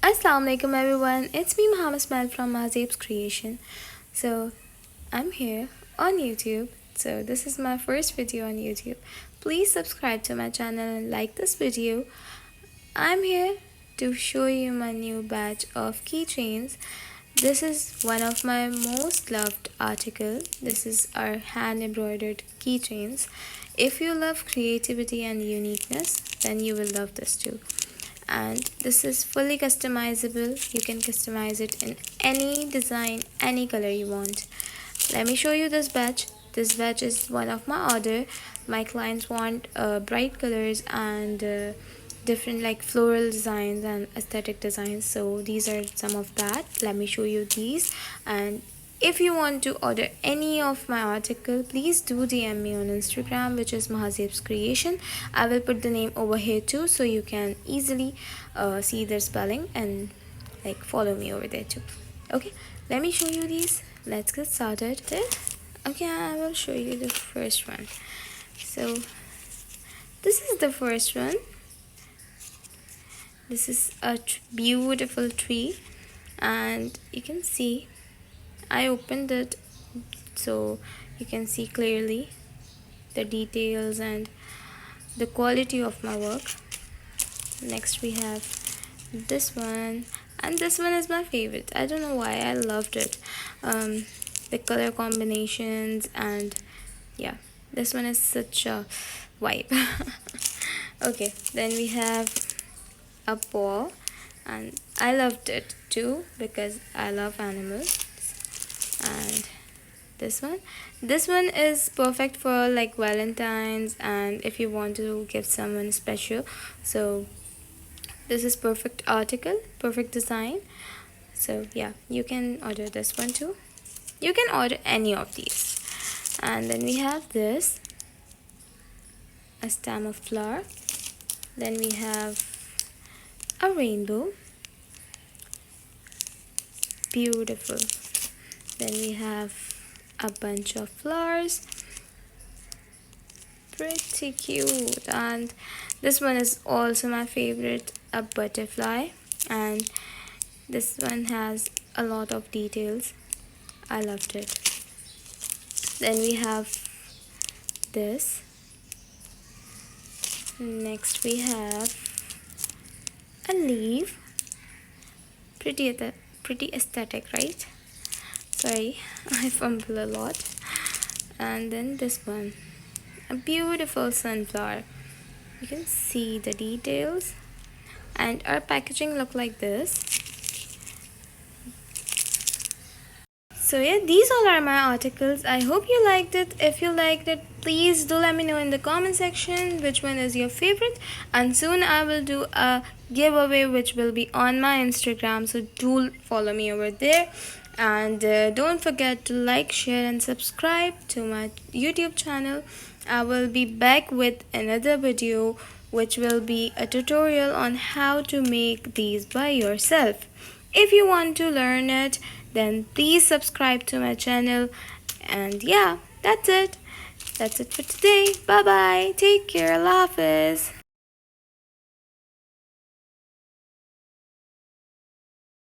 Assalamu alaikum everyone, it's me Mahzaib from Mahzaib Creations. So I'm here on YouTube. So this is my first video on YouTube. Please subscribe to my channel and like this video. I'm here to show you my new batch of keychains. This is one of my most loved article. This is our hand embroidered keychains. If you love creativity and uniqueness, then you will love this too. And this is fully customizable. You can customize it in any design, any color you want. Let me show you this batch. This batch is one of my order. My clients want bright colors and different like floral designs and aesthetic designs, so these are some of that. Let me show you these. And if you want to order any of my article, please do DM me on Instagram, which is Mahzaib Creations. I will put the name over here too, so you can easily see their spelling and like follow me over there too. Okay, let me show you these. Let's get started. Okay, I will show you the first one. So this is the first one. This is a beautiful tree, and you can see I opened it so you can see clearly the details and the quality of my work. Next we have this one, and this one is my favorite. I don't know why, I loved it. The color combinations, and yeah, this one is such a vibe. Okay, then we have a paw, and I loved it too because I love animals. And this one is perfect for like Valentine's, and if you want to give someone special, so this is perfect article, perfect design. So yeah, you can order this one too. You can order any of these. And then we have this, a stem of flower. Then we have a rainbow, beautiful. Then we have a bunch of flowers, pretty cute. And this one is also my favorite, a butterfly, and this one has a lot of details. I loved it. Then we have this. Next we have a leaf. Pretty aesthetic, right? Sorry, I fumble a lot. And then this one, a beautiful sunflower. You can see the details, and our packaging look like this. So yeah, these all are my articles. I hope you liked it. If you liked it, please do let me know in the comment section which one is your favorite, and soon I will do a giveaway which will be on my Instagram, so do follow me over there. And don't forget to like, share and subscribe to my YouTube channel. I will be back with another video which will be a tutorial on how to make these by yourself. If you want to learn it, then please subscribe to my channel. And yeah, that's it for today. Bye bye, take care, Allah Hafiz.